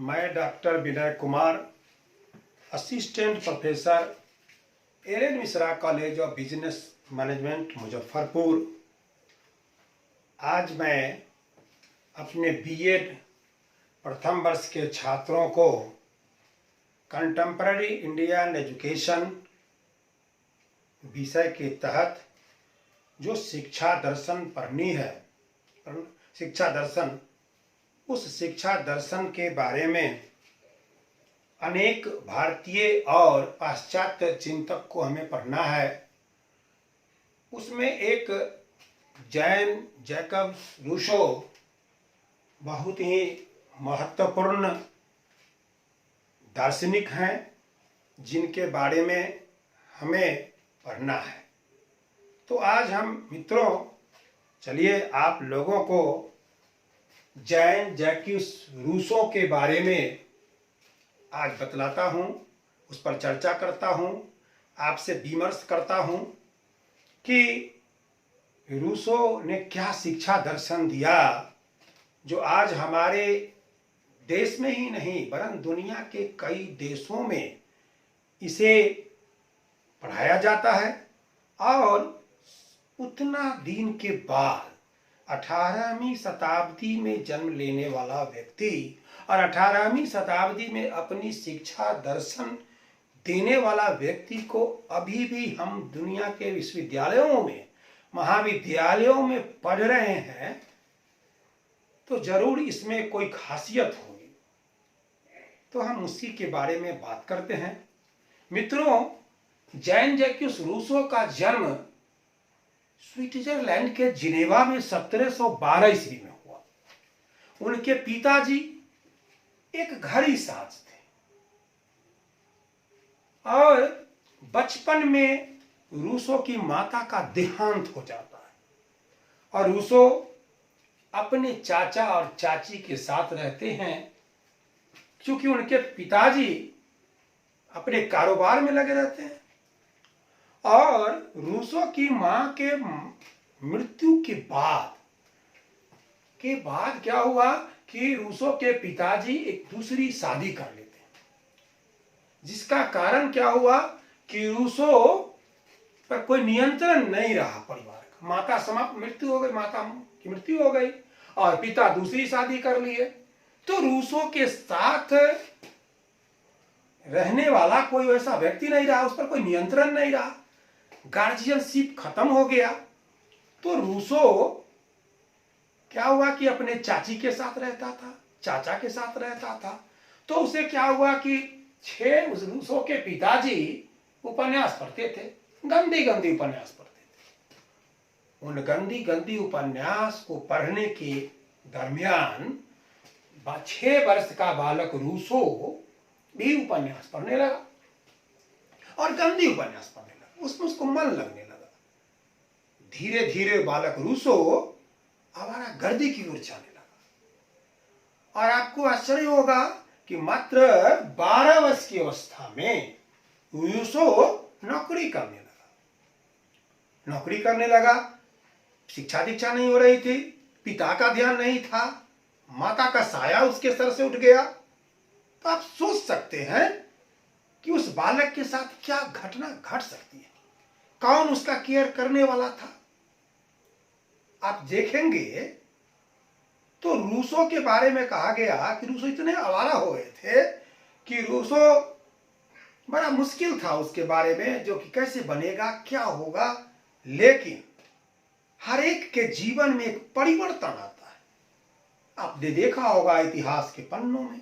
मैं doctor Vinay Kumar, assistant professor, L Mishra college of business management Muzaffarpur. आज मैं अपने बीएड प्रथम वर्ष के छात्रों को कंटेम्पररी इंडियन एजुकेशन विषय के तहत जो शिक्षा दर्शन पढ़नी है, शिक्षा दर्शन, उस शिक्षा दर्शन के बारे में अनेक भारतीय और पाश्चात्य चिंतक को हमें पढ़ना है। उसमें एक जैन जैकब रूसो बहुत ही महत्वपूर्ण दार्शनिक हैं, जिनके बारे में हमें पढ़ना है। तो आज हम मित्रों, चलिए आप लोगों को जैन जैकब रूसो के बारे में आज बतलाता हूँ, उस पर चर्चा करता हूँ, आपसे विमर्श करता हूँ कि रूसो ने क्या शिक्षा दर्शन दिया जो आज हमारे देश में ही नहीं वरन दुनिया के कई देशों में इसे पढ़ाया जाता है। और उतना दिन के बाद 18वीं शताब्दी में जन्म लेने वाला व्यक्ति और 18वीं शताब्दी में अपनी शिक्षा दर्शन देने वाला व्यक्ति को अभी भी हम दुनिया के विश्वविद्यालयों में, महाविद्यालयों में पढ़ रहे हैं, तो जरूर इसमें कोई खासियत होगी। तो हम उसी के बारे में बात करते हैं। मित्रों, जैन जैकब रूसो का जन्म स्विट्जरलैंड के जिनेवा में 1712 ईस्वी में हुआ। उनके पिताजी एक घड़ी साज थे और बचपन में रूसो की माता का देहांत हो जाता है और रूसो अपने चाचा और चाची के साथ रहते हैं, क्योंकि उनके पिताजी अपने कारोबार में लगे रहते हैं। और रूसो की मां के मृत्यु के बाद क्या हुआ कि रूसो के पिताजी एक दूसरी शादी कर लेते हैं, जिसका कारण क्या हुआ कि रूसो पर कोई नियंत्रण नहीं रहा परिवार का। माता समाप्त, मृत्यु हो गई, माता की मृत्यु हो गई और पिता दूसरी शादी कर लिए। तो रूसो के साथ रहने वाला कोई वैसा व्यक्ति नहीं रहा, उस पर कोई नियंत्रण नहीं रहा, गार्जियनशिप खत्म हो गया। तो रूसो क्या हुआ कि अपने चाची के साथ रहता था, चाचा के साथ रहता था। तो उसे क्या हुआ कि उस रूसो के पिताजी उपन्यास पढ़ते थे, गंदी गंदी उपन्यास पढ़ते थे। उन गंदी गंदी उपन्यास को पढ़ने के दरमियान 6 वर्ष का बालक रूसो भी उपन्यास पढ़ने लगा और गंदी उपन्यास पढ़ने लगा। उसमें उसको मन लगने लगा। धीरे धीरे बालक रूसो आवारा गर्दी की ओर जाने लगा। और आपको आश्चर्य होगा कि मात्र 12 वर्ष की अवस्था में रूसो नौकरी करने लगा। शिक्षा दीक्षा नहीं हो रही थी, पिता का ध्यान नहीं था, माता का साया उसके सर से उठ गया। तो आप सोच सकते हैं कि उस बालक के साथ क्या घटना घट सकती है, कौन उसका केयर करने वाला था। आप देखेंगे तो रूसो के बारे में कहा गया कि रूसो इतने आवारा हो गए थे कि रूसो बड़ा मुश्किल था उसके बारे में, जो कि कैसे बनेगा, क्या होगा। लेकिन हर एक के जीवन में एक परिवर्तन आता है। आपने देखा होगा इतिहास के पन्नों में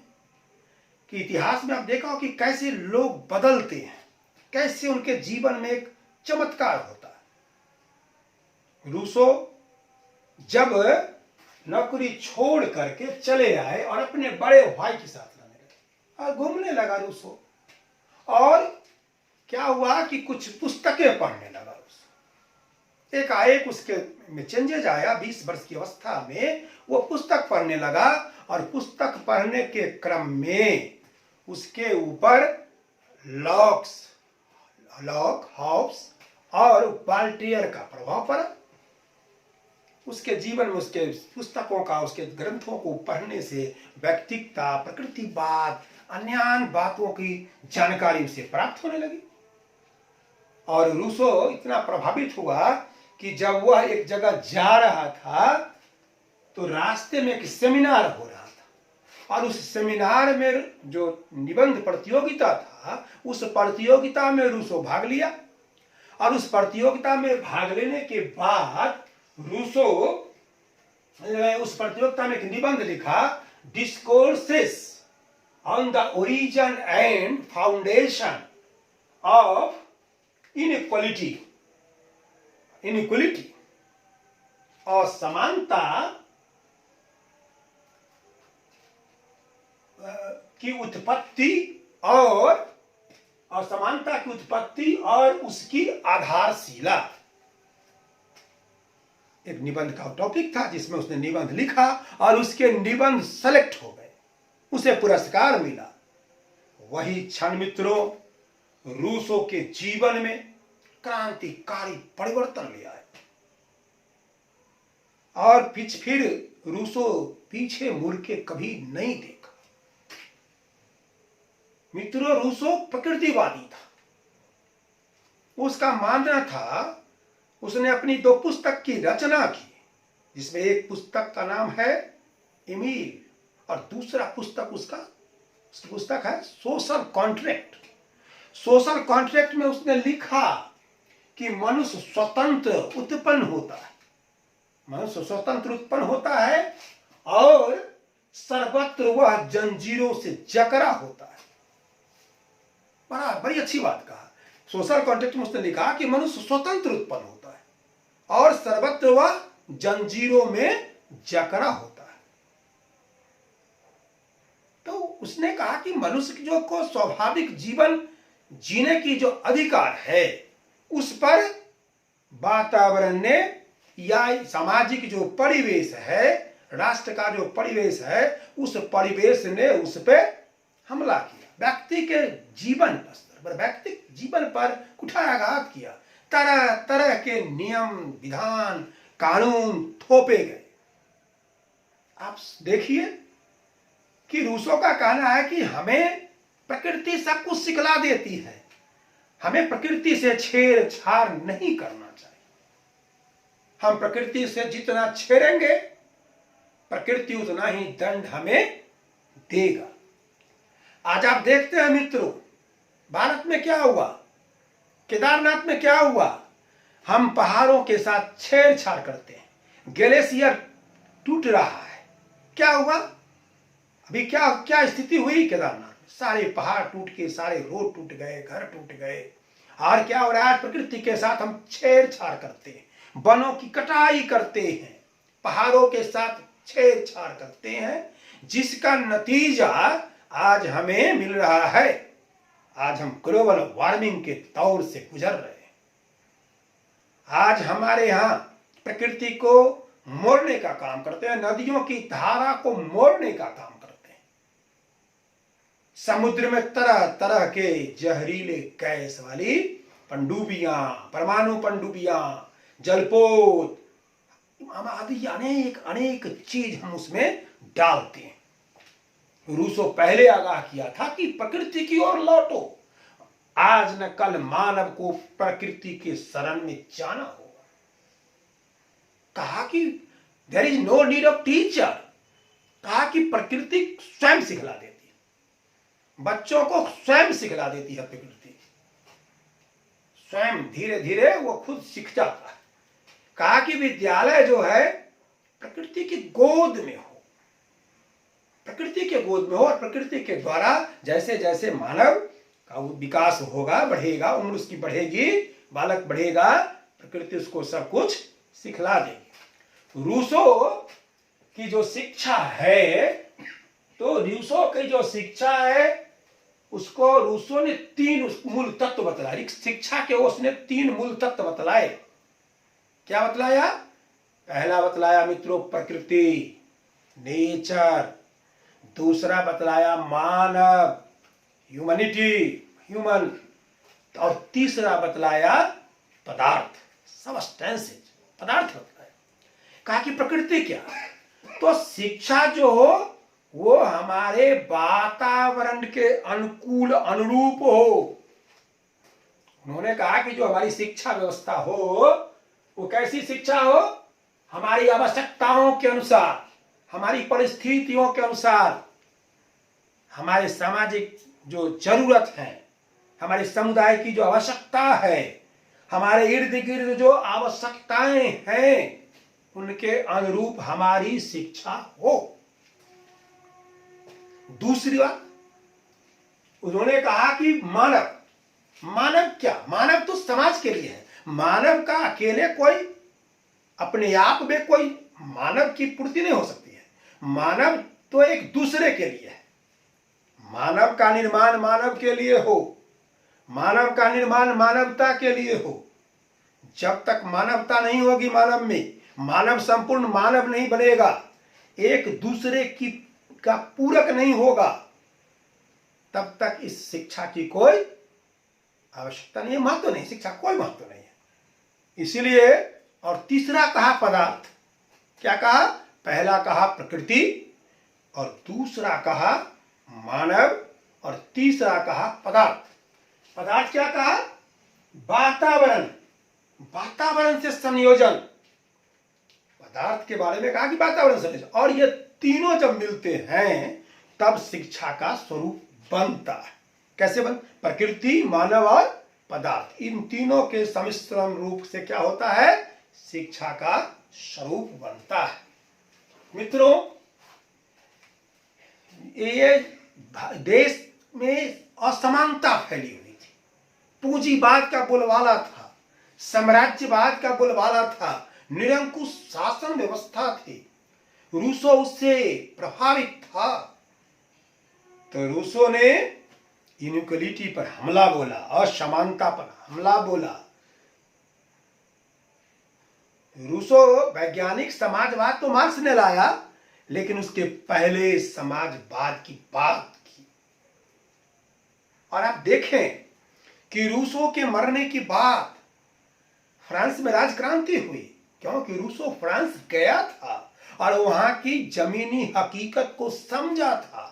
कि इतिहास में आप देखा हो कि कैसे लोग बदलते हैं, कैसे उनके जीवन में एक चमत्कार होता है। रूसो जब नौकरी छोड़ करके चले आए और अपने बड़े भाई के साथ रहने लगे और घूमने लगा रूसो, और क्या हुआ कि कुछ पुस्तकें पढ़ने लगा रूसो। एकाएक उसके में चेंजेज आया। 20 वर्ष की अवस्था में वो पुस्तक पढ़ने लगा और पुस्तक पढ़ने के क्रम में उसके ऊपर लॉक, हॉब्स और वाल्टेयर का प्रभाव पड़ा। उसके जीवन में उसके पुस्तकों का, उसके ग्रंथों को पढ़ने से व्यक्तिकता, प्रकृतिवाद, अन्य बातों की जानकारी उसे प्राप्त होने लगी। और रूसो इतना प्रभावित हुआ कि जब वह एक जगह जा रहा था तो रास्ते में एक सेमिनार हो रहा था, और उस सेमिनार में जो निबंध प्रतियोगिता था, उस प्रतियोगिता में रूसो भाग लिया। और उस प्रतियोगिता में भाग लेने के बाद रूसो उस प्रतियोगिता में एक निबंध लिखा, discourses on the origin and foundation of inequality, असमानता की उत्पत्ति और असमानता की उत्पत्ति और उसकी आधारशिला, एक निबंध का टॉपिक था जिसमें उसने निबंध लिखा और उसके निबंध सेलेक्ट हो गए, उसे पुरस्कार मिला। वही क्षण मित्रों रूसो के जीवन में क्रांतिकारी परिवर्तन ले आए, और फिर रूसो पीछे मुड़ के कभी नहीं देखा। मित्रों रूसो प्रकृतिवादी था। उसका मानना था, उसने अपनी 2 पुस्तक की रचना की, जिसमें एक पुस्तक का नाम है एमिल और दूसरा पुस्तक उसकी पुस्तक है सोशल कॉन्ट्रैक्ट। सोशल कॉन्ट्रैक्ट में उसने लिखा कि मनुष्य स्वतंत्र उत्पन्न होता है, मनुष्य स्वतंत्र उत्पन्न होता है और सर्वत्र वह जंजीरों से जकड़ा होता है। बड़ी अच्छी बात कहा। सोशल कॉन्ट्रैक्ट में उसने लिखा कि मनुष्य स्वतंत्र उत्पन्न होता है और सर्वत्र वह जंजीरों में जकड़ा होता है। तो उसने कहा कि मनुष्य की जो को स्वाभाविक जीवन जीने की जो अधिकार है, उस पर वातावरण ने या सामाजिक जो परिवेश है, राष्ट्र का जो परिवेश है, उस परिवेश ने उस पर हमला किया। व्यक्ति के जीवन स्तर पर, व्यक्ति जीवन पर कुठाराघात किया। तरह तरह के नियम, विधान, कानून थोपे गए। आप देखिए कि रूसो का कहना है कि हमें प्रकृति सब कुछ सिखला देती है, हमें प्रकृति से छेड़छाड़ नहीं करना चाहिए। हम प्रकृति से जितना छेड़ेंगे प्रकृति उतना ही दंड हमें देगा। आज आप देखते हैं मित्रों, भारत में क्या हुआ, केदारनाथ में क्या हुआ। हम पहाड़ों के साथ छेड़छाड़ करते हैं, ग्लेशियर टूट रहा है। क्या हुआ अभी, क्या क्या स्थिति हुई केदारनाथ में? सारे पहाड़ टूट के, सारे रोड टूट गए, घर टूट गए। और क्या हो रहा है, प्रकृति के साथ हम छेड़छाड़ करते हैं, वनों की कटाई करते हैं, पहाड़ों के साथ छेड़छाड़ करते हैं, जिसका नतीजा आज हमें मिल रहा है। आज हम ग्लोबल वार्मिंग के दौर से गुजर रहे हैं। आज हमारे यहाँ प्रकृति को मोड़ने का काम करते हैं, नदियों की धारा को मोड़ने का काम करते हैं। समुद्र में तरह तरह के जहरीले गैस वाली पनडुब्बियां, परमाणु पनडुब्बियां, जलपोत आदि अनेक अनेक चीज हम उसमें डालते हैं। रूसो पहले आगाह किया था कि प्रकृति की ओर लौटो। आज न कल मानव को प्रकृति के शरण में जाना होगा। कहा कि there is no need of teacher. कहा कि प्रकृति स्वयं सिखला देती है, बच्चों को स्वयं सिखला देती है। प्रकृति स्वयं धीरे धीरे वो खुद सीख जाता है। कहा कि विद्यालय जो है प्रकृति की गोद में हो, प्रकृति के गोद में हो, और प्रकृति के द्वारा जैसे जैसे मानव का विकास होगा, बढ़ेगा, उम्र उसकी बढ़ेगी, बालक बढ़ेगा, प्रकृति उसको सब कुछ सिखला देगी। रूसो की जो शिक्षा है, तो रूसो की जो शिक्षा है उसको रूसो ने 3 मूल तत्व बतलाए। शिक्षा के उसने 3 मूल तत्व बतलाए। क्या बतलाया? पहला बतलाया मित्रों प्रकृति, नेचर। दूसरा बतलाया मानव, ह्यूमैनिटी, ह्यूमन। और तीसरा बतलाया पदार्थ, सबस्टेंसेज, पदार्थ बतलाया। कहा कि प्रकृति क्या, तो शिक्षा जो हो वो हमारे वातावरण के अनुकूल अनुरूप हो। उन्होंने कहा कि जो हमारी शिक्षा व्यवस्था हो वो कैसी शिक्षा हो, हमारी आवश्यकताओं के अनुसार, हमारी परिस्थितियों के अनुसार, हमारे सामाजिक जो जरूरत है, हमारे समुदाय की जो आवश्यकता है, हमारे इर्द गिर्द जो आवश्यकताएं हैं, उनके अनुरूप हमारी शिक्षा हो। दूसरी बात उन्होंने कहा कि मानव, मानव क्या, मानव तो समाज के लिए है। मानव का अकेले कोई अपने आप में कोई मानव की पूर्ति नहीं हो सकती है। मानव तो एक दूसरे के लिए है। मानव का निर्माण मानव के लिए हो, मानव का निर्माण मानवता के लिए हो। जब तक मानवता नहीं होगी मानव में, मानव संपूर्ण मानव नहीं बनेगा, एक दूसरे की का पूरक नहीं होगा, तब तक इस शिक्षा की कोई आवश्यकता नहीं है, महत्व नहीं, शिक्षा कोई महत्व नहीं है। इसीलिए, और तीसरा कहा पदार्थ। क्या कहा, पहला कहा प्रकृति और दूसरा कहा मानव और तीसरा कहा पदार्थ। पदार्थ क्या कहा, वातावरण, वातावरण से संयोजन। पदार्थ के बारे में कहा कि वातावरण से, और ये तीनों जब मिलते हैं तब शिक्षा का स्वरूप बनता है। कैसे बन, प्रकृति, मानव और पदार्थ, इन तीनों के सम्मिश्रण रूप से क्या होता है, शिक्षा का स्वरूप बनता है। मित्रों, ये देश में असमानता फैली हुई थी, पूंजीवाद का बोलबाला था, साम्राज्यवाद का बोलबाला था, निरंकुश शासन व्यवस्था थी। रूसो उससे प्रभावित था, तो रूसो ने इनइक्वालिटी पर हमला बोला, असमानता पर हमला बोला। रूसो वैज्ञानिक समाजवाद तो मार्क्स ने लाया, लेकिन उसके पहले समाजवाद की बात की। और आप देखें कि रूसो के मरने के बाद फ्रांस में राजक्रांति हुई, क्योंकि रूसो फ्रांस गया था और वहां की जमीनी हकीकत को समझा था।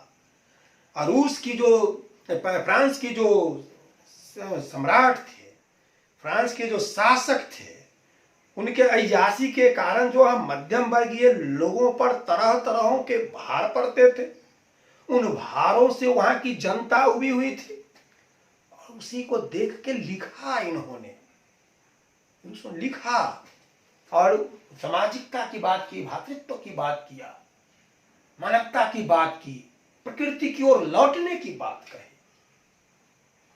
और रूस की जो, फ्रांस की जो सम्राट थे, फ्रांस के जो शासक थे, उनके अय्याशी के कारण जो हम मध्यम वर्गीय लोगों पर तरह तरहों के भार पड़ते थे, उन भारों से वहां की जनता उबी हुई थी। और उसी को देख के लिखा इन्होंने, लिखा और सामाजिकता की बात की, भातृत्व की बात किया, मानवता की बात की, प्रकृति की ओर लौटने की बात कही।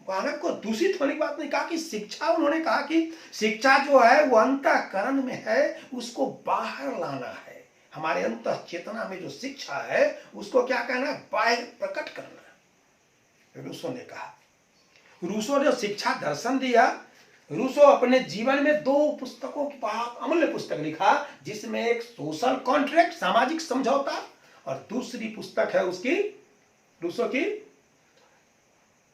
मानव को दूषित होने की बात नहीं कहा कि शिक्षा, उन्होंने कहा कि शिक्षा जो है वो अंतःकरण में है, उसको बाहर लाना है। हमारे अंतः चेतना में जो शिक्षा है उसको क्या कहना है, बाहर प्रकट करना है। रूसो ने कहा, रूसो ने शिक्षा दर्शन दिया। रूसो अपने जीवन में 2 पुस्तकों की बहुत अमूल्य पुस्तक लिखा, जिसमें एक सोशल कॉन्ट्रैक्ट, सामाजिक समझौता, और दूसरी पुस्तक है उसकी, रूसो की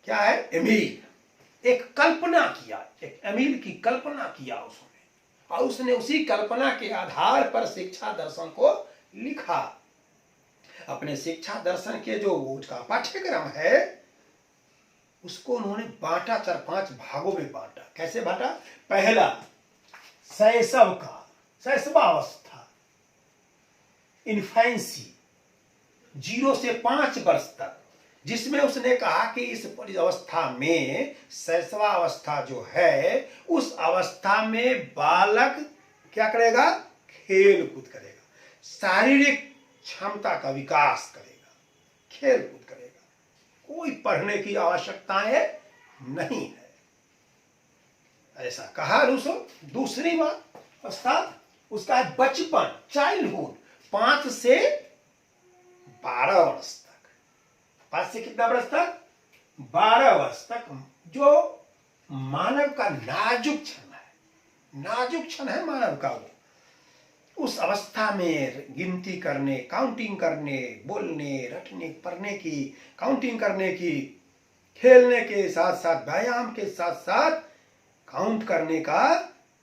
क्या है, एमील। एक कल्पना किया, एक एमील की कल्पना किया उसने, और उसने उसी कल्पना के आधार पर शिक्षा दर्शन को लिखा। अपने शिक्षा दर्शन के जो उसका पाठ्यक्रम है उसको उन्होंने बांटा, 4-5 भागों में बांटा। कैसे बांटा, पहला शैशव काल, शैशवावस्था, इन्फेंसी, 0 से 5 वर्ष तक, जिसमें उसने कहा कि इस अवस्था में, शैशवावस्था जो है, उस अवस्था में बालक क्या करेगा, खेल कूद करेगा, शारीरिक क्षमता का विकास करेगा, खेल कूद करेगा, कोई पढ़ने की आवश्यकताएं नहीं है, ऐसा कहा रूसो। दूसरी बात अवस्था उसका है बचपन, चाइल्डहुड, 5 से 12 वर्ष तक। 5 से कितना वर्ष तक, 12 वर्ष तक, जो मानव का नाजुक क्षण है, नाजुक क्षण है मानव का। वो उस अवस्था में गिनती करने, काउंटिंग करने, बोलने, रटने, पढ़ने की, काउंटिंग करने की, खेलने के साथ साथ, व्यायाम के साथ साथ काउंट करने का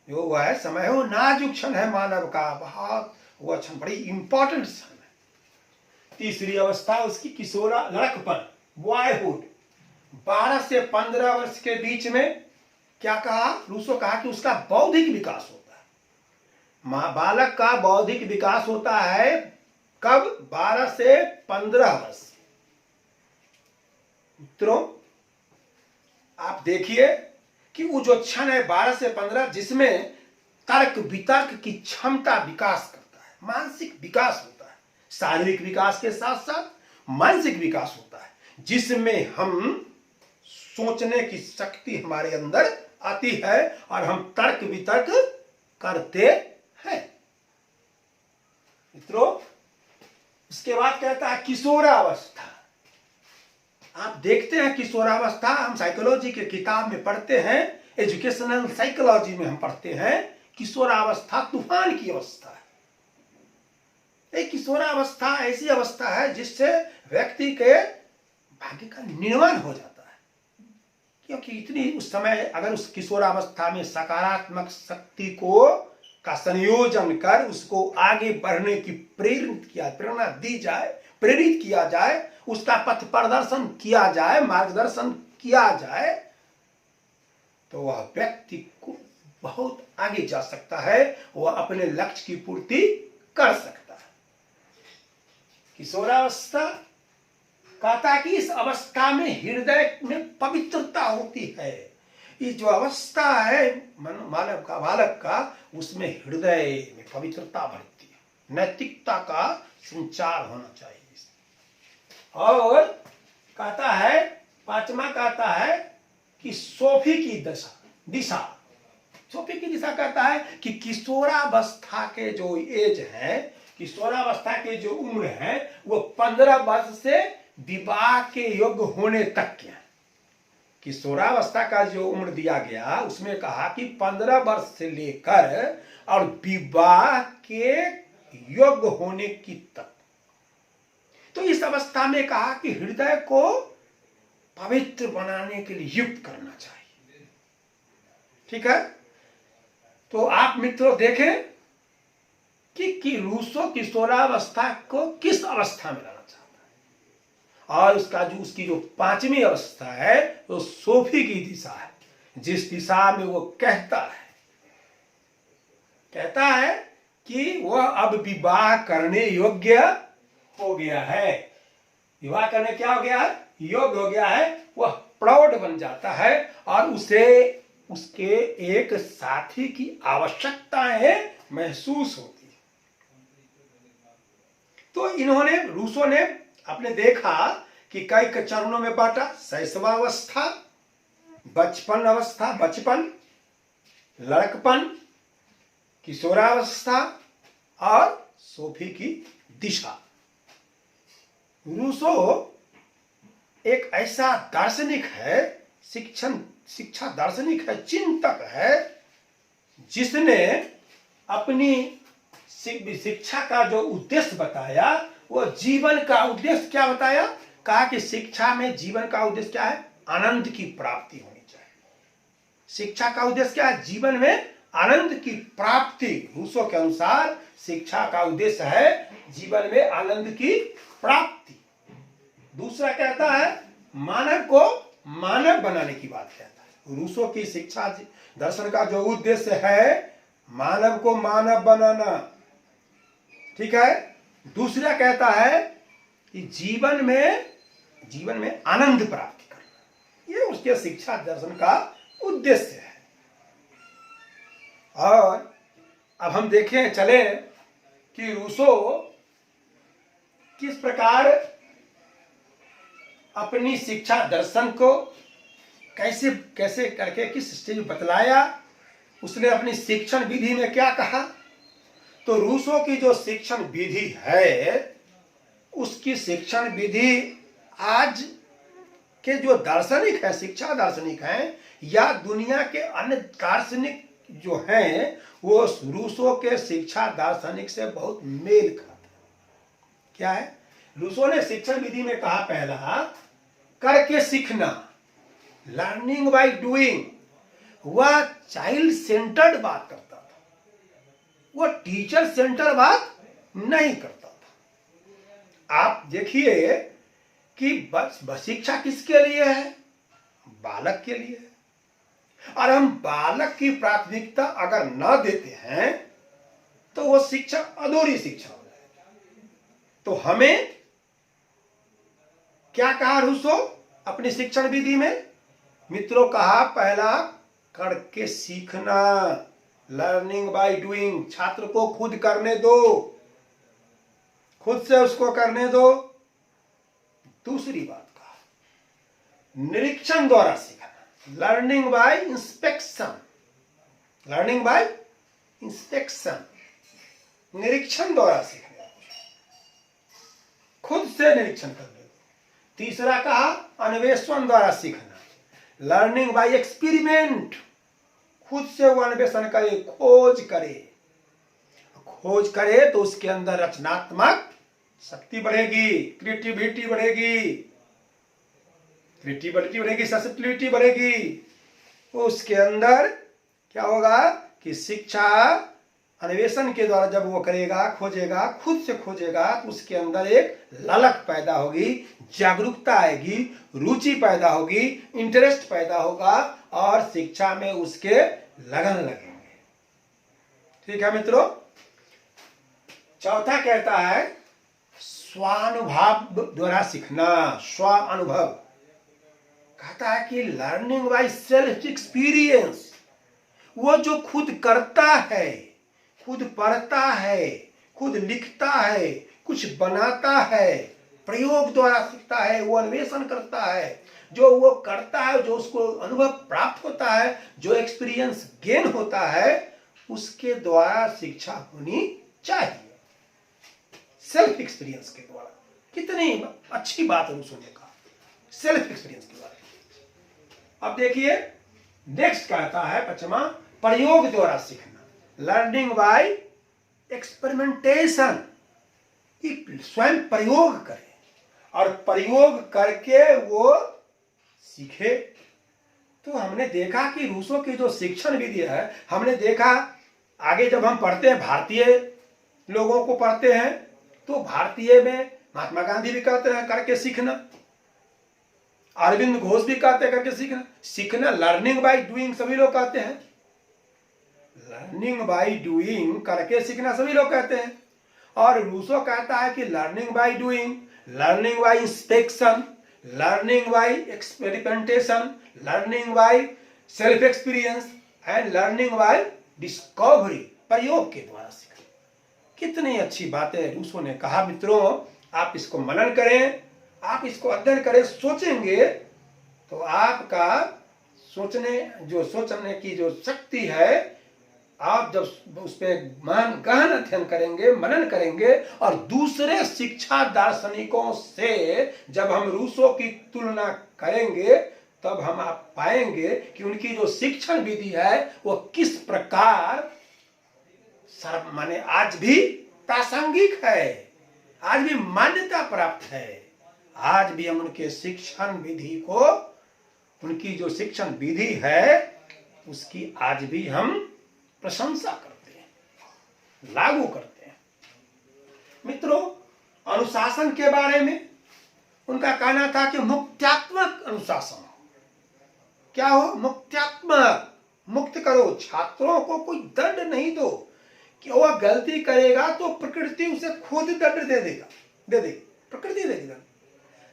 जो वो है समय है, वो नाजुक क्षण है मानव का। बहुत वह क्षण बड़ी इंपॉर्टेंट क्षण है। तीसरी अवस्था उसकी किशोरा लड़कपन, बॉयहुड। 12 से 15 वर्ष के बीच में क्या कहा, रूसो कहा कि उसका बौद्धिक विकास होता है। बालक का बौद्धिक विकास होता है कब, 12 से 15 वर्ष। मित्रों आप देखिए कि वो जो क्षण है 12 से 15, जिसमें तर्क वितर्क की क्षमता विकास करता है, मानसिक विकास होता है, शारीरिक विकास के साथ साथ मानसिक विकास होता है, जिसमें हम सोचने की शक्ति हमारे अंदर आती है और हम तर्क वितर्क करते हैं। मित्रों उसके बाद कहता है किशोरावस्था। आप देखते हैं किशोरावस्था, हम साइकोलॉजी के किताब में पढ़ते हैं, एजुकेशनल साइकोलॉजी में हम पढ़ते हैं, किशोरावस्था तूफान की अवस्था है। एक किशोरावस्था ऐसी अवस्था है जिससे व्यक्ति के भाग्य का निर्माण हो जाता है, क्योंकि इतनी उस समय अगर उस किशोरावस्था में सकारात्मक शक्ति को का संयोजन कर उसको आगे बढ़ने की प्रेरणा दी जाए, प्रेरित किया जाए, उसका पथ प्रदर्शन किया जाए, मार्गदर्शन किया जाए, तो वह व्यक्ति को बहुत आगे जा सकता है, वह अपने लक्ष्य की पूर्ति कर सकता है। किशोरावस्था कहता है कि इस अवस्था में हृदय में पवित्रता होती है। ये जो अवस्था है मानव का, बालक का, उसमें हृदय में पवित्रता बढ़ती है, नैतिकता का संचार होना चाहिए। और कहता है, पांचवा कहता है कि सोफी की दिशा सोफी की दिशा कहता है कि किशोरावस्था के जो एज है, किशोरावस्था के जो उम्र है, वो 15 वर्ष से विवाह के योग्य होने तक के। किशोरावस्था का जो उम्र दिया गया उसमें कहा कि 15 वर्ष से लेकर और विवाह के योग्य होने की तक। तो इस अवस्था में कहा कि हृदय को पवित्र बनाने के लिए युक्त करना चाहिए। ठीक है, तो आप मित्रों देखें कि रूसो किशोरावस्था को किस अवस्था में लाना चाहता है, और उसकी जो पांचवी अवस्था है वो सोफी की दिशा है, जिस दिशा में वो कहता है कि वह अब विवाह करने योग्य हो गया है। विवाह करने क्या हो गया है, योग्य हो गया है, वह प्रौढ़ बन जाता है और उसे उसके एक साथी की आवश्यकताएं महसूस होती है। तो रूसो ने आपने देखा कि कई चरणों में बांटा, शैशवावस्था, बचपन अवस्था, बचपन, लड़कपन, किशोरावस्था और सोफी की दिशा। रूसो एक ऐसा दार्शनिक है, शिक्षा दार्शनिक है, चिंतक है, जिसने अपनी शिक्षा का जो उद्देश्य बताया, वो जीवन का उद्देश्य क्या बताया, कहा कि शिक्षा में जीवन का उद्देश्य क्या है, आनंद की प्राप्ति होनी चाहिए। शिक्षा का उद्देश्य क्या है, जीवन में आनंद की प्राप्ति। रूसो के अनुसार शिक्षा का उद्देश्य है जीवन में आनंद की प्राप्ति। दूसरा कहता है मानव को मानव बनाने की बात कहता है। रूसो की शिक्षा दर्शन का जो उद्देश्य है, मानव को मानव बनाना। ठीक है, दूसरा कहता है कि जीवन में आनंद प्राप्ति करना, ये उसके शिक्षा दर्शन का उद्देश्य है। और अब हम देखें चले कि रूसो किस प्रकार अपनी शिक्षा दर्शन को कैसे कैसे करके किस स्टेज में बतलाया। उसने अपनी शिक्षण विधि में क्या कहा, तो रूसो की जो शिक्षण विधि है, उसकी शिक्षण विधि आज के जो दार्शनिक है, शिक्षा दार्शनिक हैं, या दुनिया के अन्य दार्शनिक जो हैं, वो रूसो के शिक्षा दार्शनिक से बहुत मेल खाता है। क्या है, रूसो ने शिक्षण विधि में कहा, पहला करके सीखना, लर्निंग बाय डूइंग। वह चाइल्ड सेंटर्ड बात करता था, वो टीचर सेंटर बात नहीं करता था। आप देखिए कि बस शिक्षा किसके लिए है? बालक के लिए है। और हम बालक की प्राथमिकता अगर न देते हैं तो वो शिक्षा अधूरी शिक्षा हो जाएगी। तो हमें क्या कहा रूसो अपनी शिक्षण विधि में? मित्रों कहा पहला करके सीखना, लर्निंग बाय डूइंग। छात्र को खुद करने दो, खुद से उसको करने दो। दूसरी बात कहा निरीक्षण द्वारा सीखना, learning by inspection, learning by inspection, निरीक्षण द्वारा सीखना, खुद से निरीक्षण करने दो। तीसरा कहा अन्वेषण द्वारा सीखना, लर्निंग बाय एक्सपेरिमेंट, खुद से वो अन्वेषण करे, खोज करे। खोज करे तो उसके अंदर रचनात्मक शक्ति बढ़ेगी, क्रिएटिविटी बढ़ेगी, क्रिएटिविटी बढ़ेगी, ससेप्टिबिलिटी बढ़ेगी। उसके अंदर क्या होगा कि शिक्षा अन्वेषण के द्वारा जब वो करेगा, खोजेगा, खुद से खोजेगा, तो उसके अंदर एक ललक पैदा होगी, जागरूकता आएगी, रुचि पैदा होगी, इंटरेस्ट पैदा होगा और शिक्षा में उसके लगन लगेंगे। ठीक है मित्रों। चौथा कहता है स्वानुभव द्वारा सीखना, स्व अनुभव। कहता है कि लर्निंग बाय सेल्फ एक्सपीरियंस, वो जो खुद करता है, खुद पढ़ता है, खुद लिखता है, कुछ बनाता है, प्रयोग द्वारा सीखता है, वो अन्वेषण करता है, जो वो करता है, जो उसको अनुभव प्राप्त होता है, जो एक्सपीरियंस गेन होता है, उसके द्वारा शिक्षा होनी चाहिए। सेल्फ एक्सपीरियंस के द्वारा। कितनी अच्छी बात है उसने कहा, सेल्फ एक्सपीरियंस के द्वारा। अब देखिए नेक्स्ट कहता है पांचवा प्रयोग द्वारा सीखना, लर्निंग बाय एक्सपेरिमेंटेशन। स्वयं प्रयोग करे और प्रयोग करके वो सीखे। तो हमने देखा कि रूसों की जो शिक्षण विधि है, हमने देखा आगे जब हम पढ़ते हैं, भारतीय लोगों को पढ़ते हैं, तो भारतीय में महात्मा गांधी भी कहते हैं करके सीखना, अरविंद घोष भी कहते हैं करके सीखना। सीखना लर्निंग बाय डूइंग सभी लोग कहते हैं, लर्निंग बाय डूइंग करके सीखना सभी लोग कहते हैं। और रूसो कहता है कि learning by doing, learning by inspection, learning by experimentation, learning by self experience and learning by discovery, प्रयोग के द्वारा सीखना। कितनी अच्छी बातें रूसो ने कहा। मित्रों आप इसको मनन करें, आप इसको अध्ययन करें, सोचेंगे तो आपका सोचने की जो शक्ति है, आप जब उस पर गहन अध्ययन करेंगे, मनन करेंगे और दूसरे शिक्षा दार्शनिकों से जब हम रूसो की तुलना करेंगे, तब हम आप पाएंगे कि उनकी जो शिक्षण विधि है वो किस प्रकार माने आज भी प्रासंगिक है, आज भी मान्यता प्राप्त है। आज भी हम उनके शिक्षण विधि को, उनकी जो शिक्षण विधि है उसकी आज भी हम प्रशंसा करते हैं, लागू करते हैं। मित्रों अनुशासन के बारे में उनका कहना था कि मुक्त्यात्मक अनुशासन हो। क्या हो? मुक्त्यात्मक, मुक्त करो, छात्रों को कोई दंड नहीं दो कि वह गलती करेगा तो प्रकृति उसे खुद दंड दे देगी, प्रकृति देगी दंड।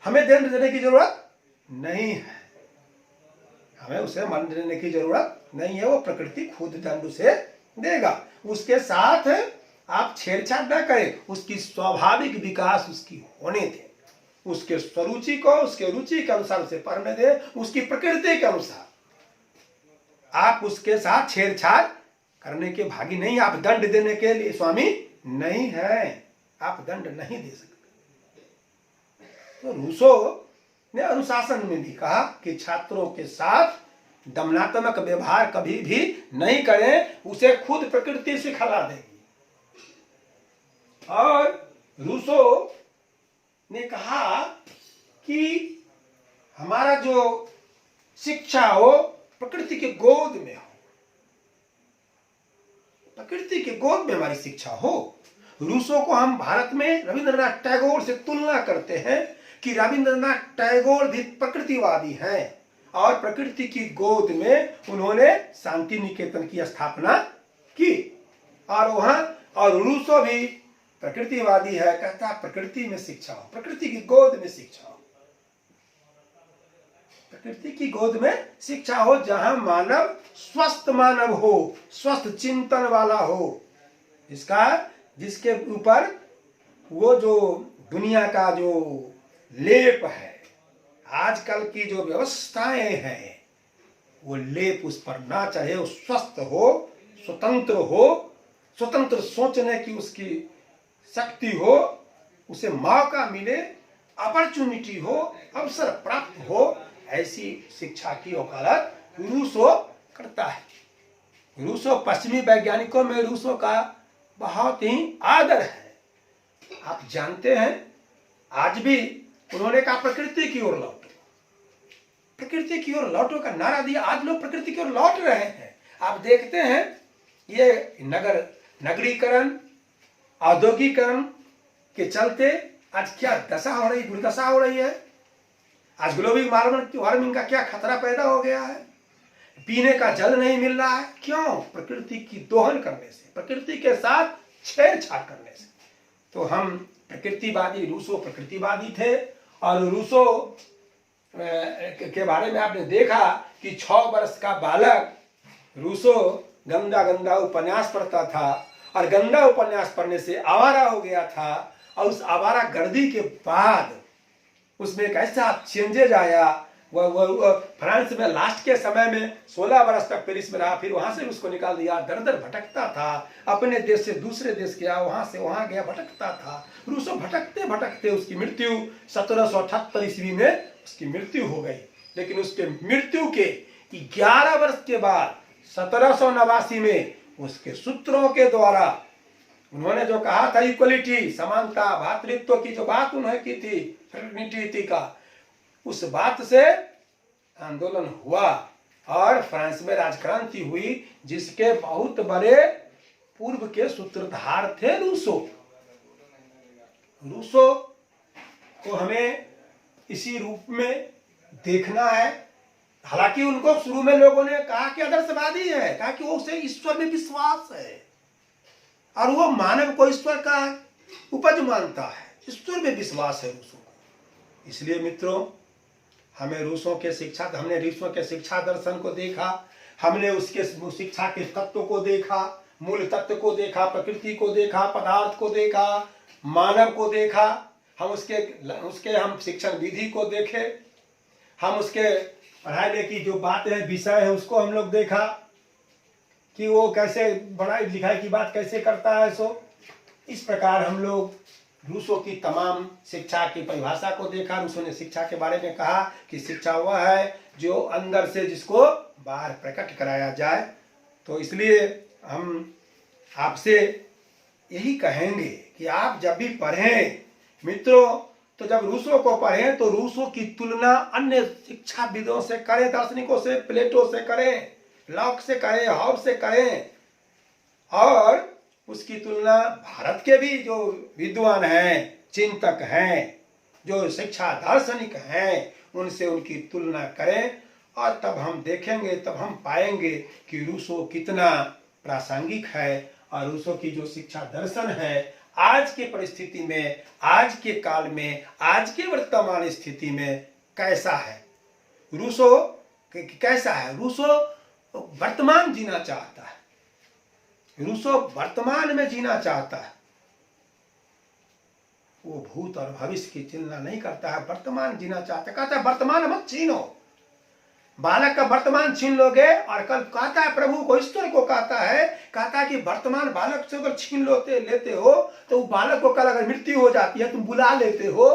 हमें दंड देने की जरूरत नहीं है, हमें उसे दंड देने की जरूरत नहीं है, वो प्रकृति खुद दंड उसे देगा। उसके साथ आप छेड़छाड़ न करें, उसकी स्वाभाविक विकास उसकी होने दें, उसके स्वरुचि को उसके रुचि के अनुसार उसे पढ़ने दें, उसकी प्रकृति के अनुसार। आप उसके साथ छेड़छाड़ करने के भागी नहीं, आप दंड देने के लिए स्वामी नहीं है, आप दंड नहीं दे सकते। तो रूसो ने अनुशासन में भी कहा कि छात्रों के साथ दमनात्मक व्यवहार कभी भी नहीं करें, उसे खुद प्रकृति सिखला देगी। और रूसो ने कहा कि हमारा जो शिक्षा हो प्रकृति के गोद में हो, प्रकृति के गोद में हमारी शिक्षा हो। रूसो को हम भारत में रविंद्रनाथ टैगोर से तुलना करते हैं कि रविंद्रनाथ टैगोर भी प्रकृतिवादी हैं और प्रकृति की गोद में उन्होंने शांति निकेतन की स्थापना की। और रूसो भी प्रकृतिवादी है, कहता है प्रकृति में शिक्षा हो, प्रकृति की गोद में शिक्षा हो, प्रकृति की गोद में शिक्षा हो, जहां मानव मानव हो, स्वस्थ चिंतन वाला हो, जिसके ऊपर वो जो दुनिया का जो लेप है, आजकल की जो व्यवस्थाएं हैं, वो लेप उस पर ना चढ़े, वो स्वस्थ हो, स्वतंत्र सोचने की उसकी शक्ति हो, उसे मौका मिले, अपॉर्चुनिटी हो, अवसर प्राप्त हो, ऐसी शिक्षा की वकालत रूसो करता है। रूसो, पश्चिमी वैज्ञानिकों में रूसो का बहुत ही आदर है। आप जानते हैं, आज भी उन्होंने कहा प्रकृति की ओर लौटो, प्रकृति की ओर लौटो का नारा दिया। आज लोग प्रकृति की ओर लौट रहे हैं। आप देखते हैं ये नगरीकरण, औद्योगिकरण के चलते आज क्या दशा हो रही, दुर्दशा हो रही है। आज ग्लोबल वार्मिंग का क्या खतरा पैदा हो गया है। पीने का जल नहीं मिल रहा है। क्यों? प्रकृति की दोहन करने से, प्रकृति के साथ छेड़छाड़ करने से। तो हम प्रकृतिवादी, रूसो प्रकृतिवादी थे। और रूसो के बारे में आपने देखा कि 6 वर्ष का बालक रूसो गंदा गंदा उपन्यास पढ़ता था और गंदा उपन्यास पढ़ने से आवारा हो गया था। और उस आवारा गर्दी के बाद उसमें एक ऐसा चेंजेज आया। वो फ्रांस में लास्ट के समय में 16 वर्ष तक पेरिस में रहा, फिर वहां से उसको निकाल दिया। दर दर भटकता था, अपने देश से दूसरे देश गया, वहां से वहां गया, भटकता था। रूसो भटकते भटकते उसकी मृत्यु 1778 ईस्वी में उसकी मृत्यु हो गई। लेकिन उसके मृत्यु के 11 वर्ष के बाद 1789 में उसके सूत्रों के द्वारा उन्होंने जो कहा था, इक्वलिटी, समानता, भातृत्व की जो बात उन्होंने की थी, फ्रेटर्निटी का, उस बात से आंदोलन हुआ और फ्रांस में राजक्रांति हुई, जिसके बहुत बड़े पूर्व के सूत्रधार थे रूसो। रूसो को हमें इसी रूप में देखना है। हालांकि उनको शुरू में लोगों ने कहा कि आदर्शवादी है, कहा कि वो उसे ईश्वर में विश्वास है और वो मानव को ईश्वर का उपज मानता है, ईश्वर में विश्वास है रूसो को। इसलिए मित्रों, हमने रूसो के शिक्षा दर्शन को देखा, हमने उसके शिक्षा के तत्व को देखा, मूल तत्व को देखा, प्रकृति को देखा, पदार्थ को देखा, मानव को देखा। हम उसके हम शिक्षण विधि को देखे, हम उसके पढ़ाई की जो बात है, विषय है, उसको हम लोग देखा कि वो कैसे पढ़ाई लिखाई की बात कैसे करता है। सो इस प्रकार हम लोग रूसो की तमाम शिक्षा की परिभाषा को देखा। रूसो ने शिक्षा के बारे में कहा कि शिक्षा वह है जो अंदर से जिसको बाहर प्रकट कराया जाए। तो इसलिए हम आपसे यही कहेंगे कि आप जब भी पढ़ें मित्रों, तो जब रूसो को पढ़ें तो रूसो की तुलना अन्य शिक्षाविदों से करें, दार्शनिकों से, प्लेटो से करें, लॉक से करें, हॉब्स से करें। और उसकी तुलना भारत के भी जो विद्वान हैं, चिंतक हैं, जो शिक्षा दार्शनिक हैं, उनसे उनकी तुलना करें। और तब हम देखेंगे, तब हम पाएंगे कि रूसो कितना प्रासंगिक है और रूसो की जो शिक्षा दर्शन है आज की परिस्थिति में, आज के काल में, आज के वर्तमान स्थिति में कैसा है। रूसो कैसा है? रूसो वर्तमान जीना चाहता है। रूसो वर्तमान में जीना चाहता है। वो भूत और भविष्य की चिंता नहीं करता है, वर्तमान जीना चाहता है। कहता है वर्तमान मत छीनो। बालक का वर्तमान छीन लोगे और कल कहता है प्रभु को, ईश्वर को कहता है कि वर्तमान बालक से अगर छीन लेते हो तो वो बालक को कल अगर मृत्यु हो जाती है, तुम बुला लेते हो,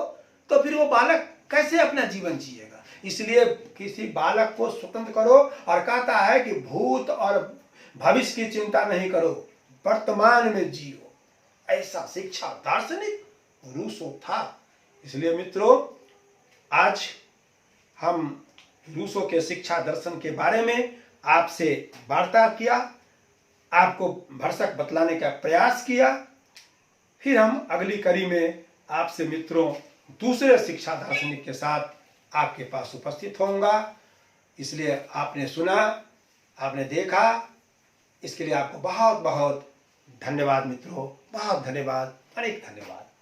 तो फिर वो बालक कैसे अपना जीवन जिएगा। इसलिए किसी बालक को स्वतंत्र करो और कहता है कि भूत और भविष्य की चिंता नहीं करो, वर्तमान में जियो। ऐसा शिक्षा दार्शनिक रूसो था। इसलिए मित्रों, आज हम रूसो के शिक्षा दर्शन के बारे में आपसे वार्ता किया, आपको भरसक बतलाने का प्रयास किया। फिर हम अगली कड़ी में आपसे मित्रों दूसरे शिक्षा दार्शनिक के साथ आपके पास उपस्थित होऊंगा। इसलिए आपने सुना, आपने देखा, इसके लिए आपको बहुत बहुत धन्यवाद मित्रों, बहुत धन्यवाद, अनेक धन्यवाद।